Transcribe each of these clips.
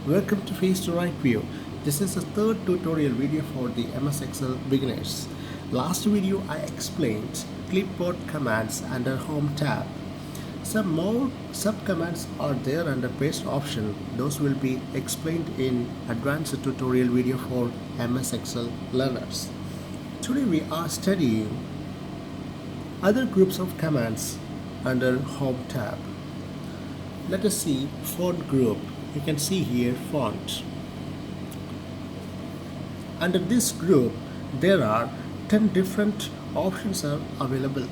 Welcome to Face to Right View. This is the third tutorial video for the MS Excel beginners. Last video I explained clipboard commands under Home tab. Some more sub-commands are there under Paste option. Those will be explained in advanced tutorial video for MS Excel learners. Today we are studying other groups of commands under Home tab. Let us see font group. You can see here font. Under this group there are 10 different options are available.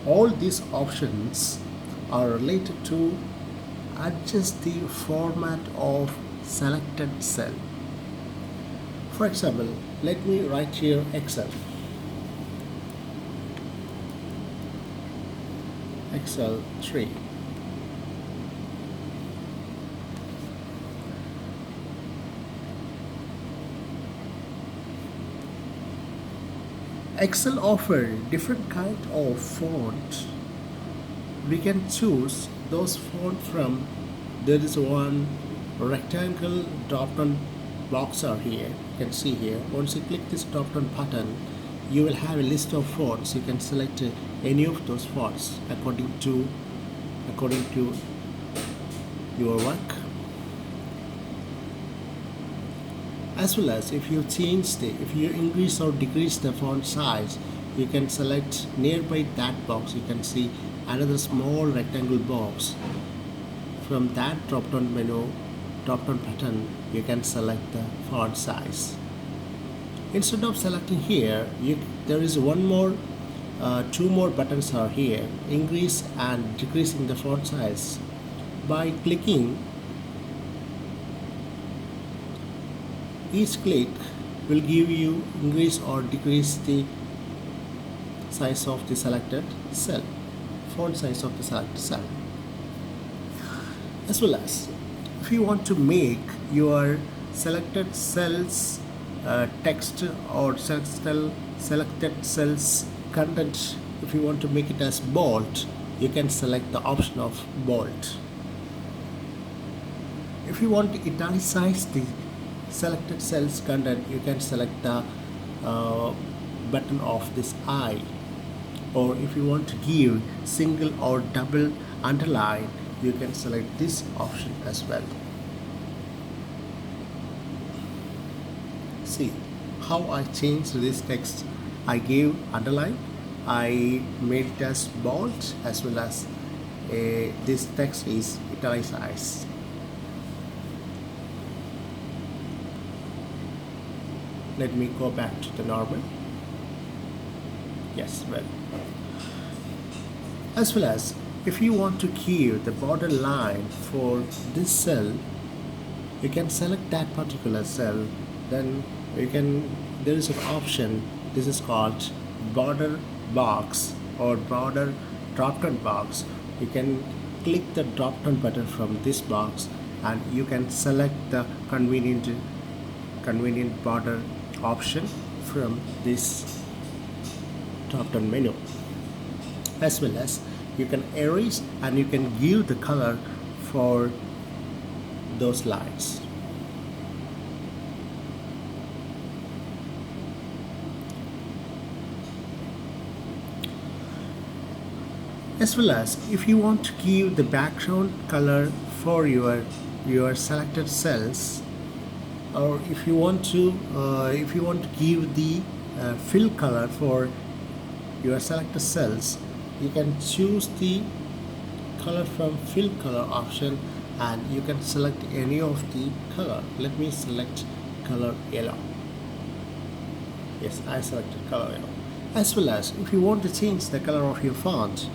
All these options are related to adjust the format of selected cell. For example, let me write here Excel 3. Excel offers different kind of font. We can choose those font from. There is one rectangle drop-down box are here. You can see here. Once you click this drop-down button, you will have a list of fonts. You can select any of those fonts according to your work. As well as if you increase or decrease the font size, you can select nearby that box. You can see another small rectangle box. From that drop-down button, you can select the font size. Instead of selecting here, there is two more buttons are here, increase and decreasing the font size. By clicking, each click will give you increase or decrease the size of the selected cell, font size of the selected cell. As well as if you want to make your selected cells text or selected cells content, if you want to make it as bold, you can select the option of bold. If you want to italicize the selected cells content, you can select the button of this I. Or if you want to give single or double underline, you can select this option as well. See how I changed this text. I gave underline, I made it as bold, as well as this text is italicized. Let me go back to the normal. Yes, well. As well as if you want to keep the border line for this cell, you can select that particular cell. Then there is an option. This is called border box or border drop-down box. You can click the drop-down button from this box and you can select the convenient border option from this drop-down menu. As well as you can erase and you can give the color for those lines. As well as if you want to give the background color for your selected cells, or if you want to give the fill color for your selected cells, you can choose the color from fill color option and you can select any of the color. Let me select color yellow. Yes, I selected color yellow. As well as if you want to change the color of your font,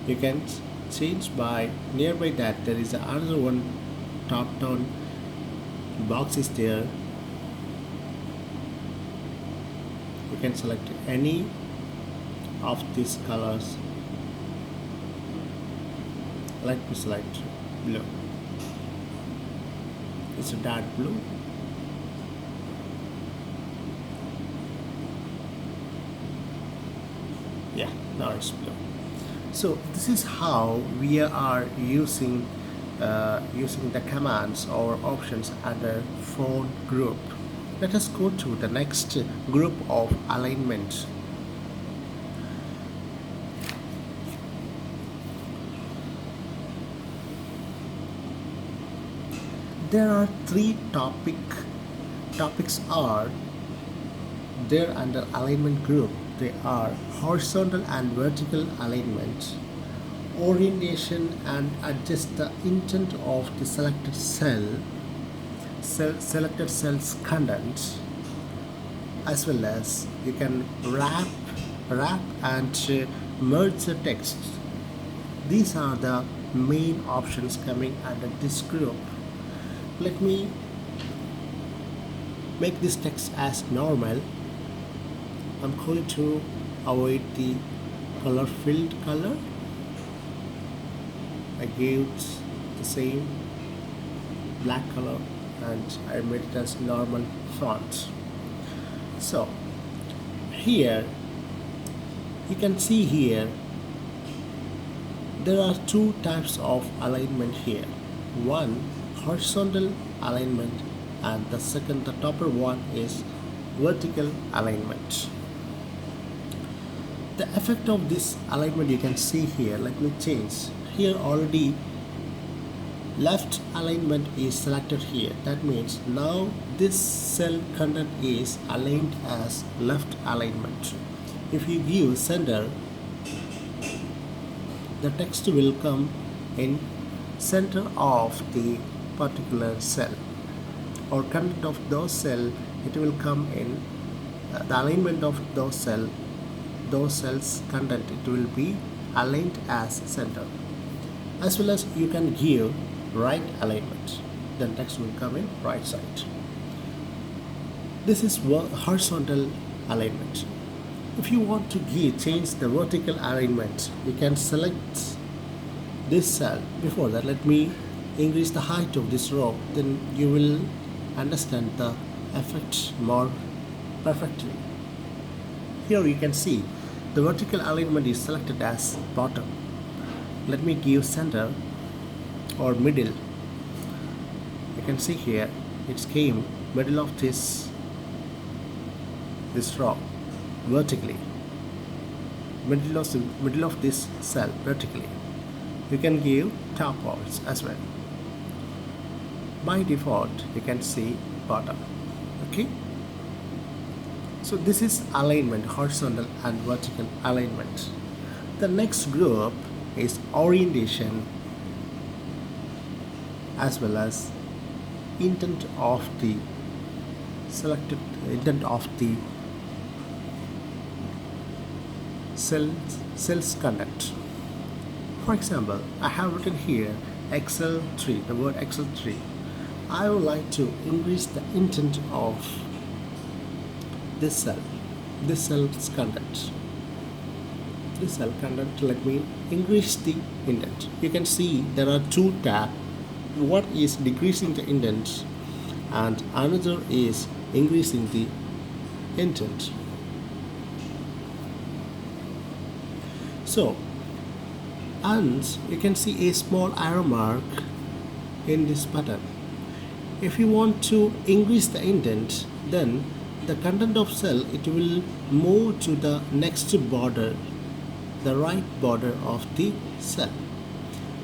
you can change by nearby that there is another one top down box is there. You can select any of these colors. Let me select blue. It's a dark blue. Yeah, now it's blue. So this is how we are using using the commands or options under font group. Let us go to the next group of alignment. There are three topics are there under alignment group. They are horizontal and vertical alignment, orientation and adjust the intent of the selected cell's content, as well as you can wrap and merge the text. These are the main options coming under this group. Let me make this text as normal. I'm going to avoid the color filled color. I gave the same black color and I made it as normal font. So here you can see here there are two types of alignment here. One, horizontal alignment, and the second, the topper one, is vertical alignment. The effect of this alignment you can see here. Let me change here. Already left alignment is selected here. That means now this cell content is aligned as left alignment. If you give center, the text will come in center of the particular cell, or content of those cell. It will come in the alignment of those cells content. It will be aligned as center. As well as you can give right alignment, then text will come in right side. This is horizontal alignment. If you want to change the vertical alignment, you can select this cell. Before that, let me increase the height of this row, then you will understand the effect more perfectly. Here you can see the vertical alignment is selected as bottom. Let me give center or middle. You can see here it came middle of this row vertically, middle of this cell vertically. You can give top parts as well. By default you can see bottom. Okay, so this is alignment, horizontal and vertical alignment. The next group is orientation, as well as intent of the cell's content. For example, I have written here Excel3, the word Excel3. I would like to increase the intent of this cell's content. This cell content, let me increase the indent. You can see there are two tabs. One is decreasing the indent and another is increasing the intent. So, and you can see a small arrow mark in this button. If you want to increase the indent, then the content of cell, it will move to the next border, the right border of the cell.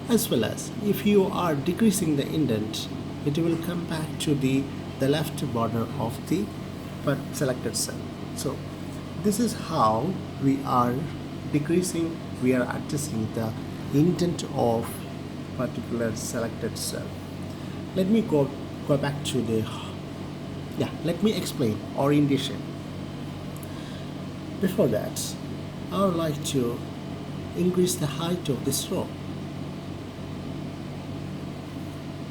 As well as if you are decreasing the indent, it will come back to the left border of the selected cell. So this is how we are adjusting the indent of particular selected cell. Let me go back to let me explain orientation. Before that, I would like to increase the height of this row.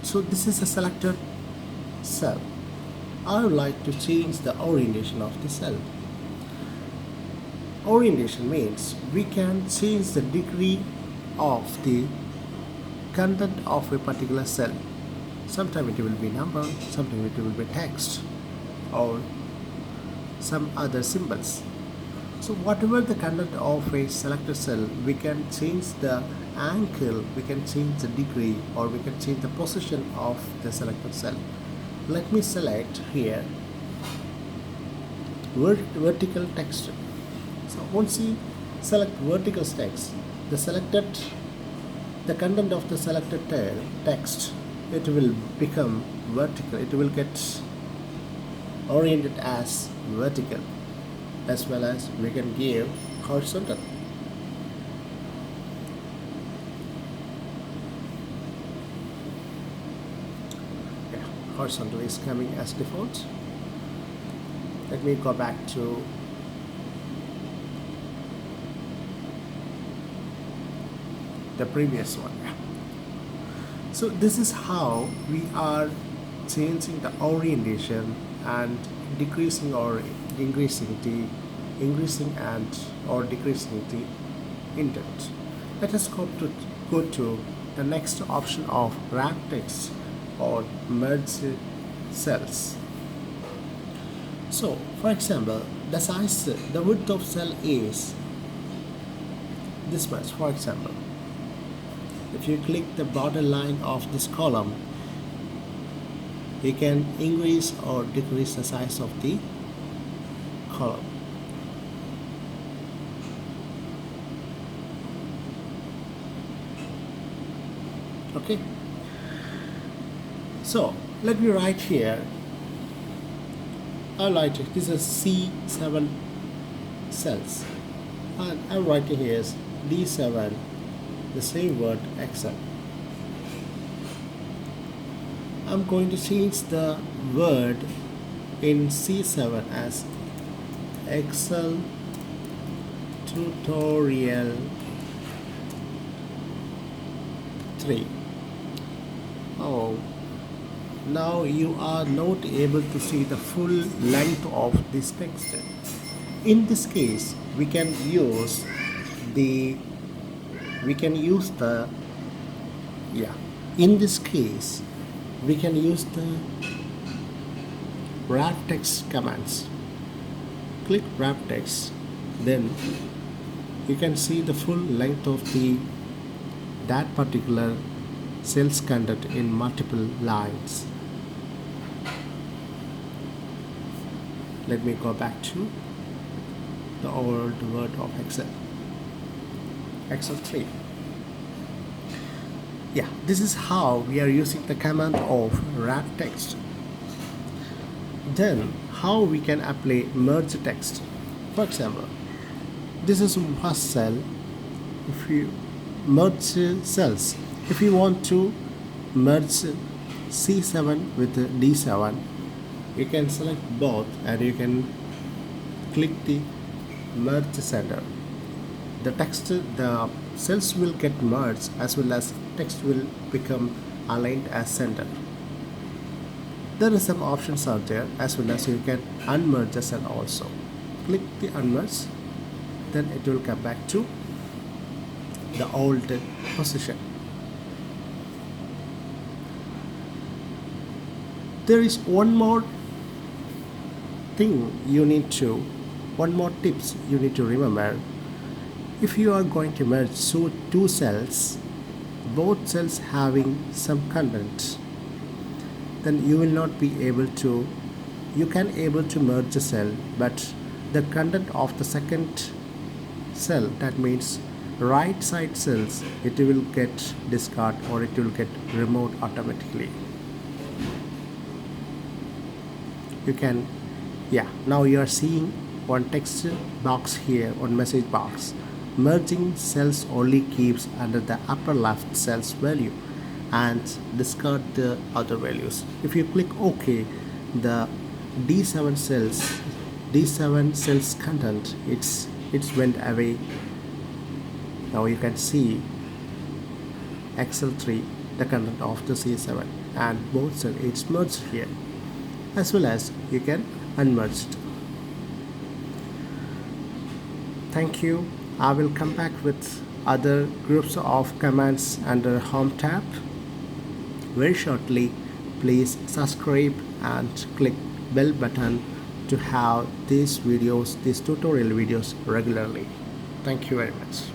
So this is a selected cell. I would like to change the orientation of the cell. Orientation means we can change the degree of the content of a particular cell. Sometimes it will be number, sometimes it will be text or some other symbols. So whatever the content of a selected cell, we can change the angle, we can change the degree, or we can change the position of the selected cell. Let me select here vertical text. So once you select vertical text, the content of the selected text, it will become vertical. It will get oriented as vertical, as well as we can give horizontal. Yeah, horizontal is coming as default. Let me go back to the previous one. So this is how we are changing the orientation and decreasing or increasing and or decreasing the indent. Let us go to the next option of wrap text or merge cells. So for example, the width of cell is this much. For example, if you click the border line of this column, you can increase or decrease the size of the column. Okay, so let me write here. I'll write it. This is C7 cells, and I'm writing here is D7, the same word Excel. I'm going to change the word in C7 as Excel tutorial 3. Oh, now you are not able to see the full length of this text. In this case, we can use the in this case we can use the wrap text commands. Click wrap text, then you can see the full length of that particular cell's content in multiple lines. Let me go back to the old word of Excel 3. Yeah, this is how we are using the command of wrap text. Then how we can apply merge text. For example, this is first cell. If you merge cells, if you want to merge C7 with D7, you can select both and you can click the merge center. The cells will get merged, as well as text will become aligned as center. There are some options out there, as well as you can unmerge the cell also. Click the unmerge, then it will come back to the old position. There is one more tips you need to remember. If you are going to merge two cells, both cells having some content, then you will not be able to, you can able to merge the cell, but the content of the second cell, that means right side cells, it will get discarded or it will get removed automatically. You can, now you are seeing one text box here, one message box. Merging cells only keeps under the upper left cell's value and discard the other values. If you click OK, the D7 cells content, it's went away. Now you can see Excel 3, the content of the C7, and both cells it's merged here, as well as you can unmerge it. Thank you. I will come back with other groups of commands under Home tab very shortly. Please subscribe and click bell button to have these videos, these tutorial videos regularly. Thank you very much.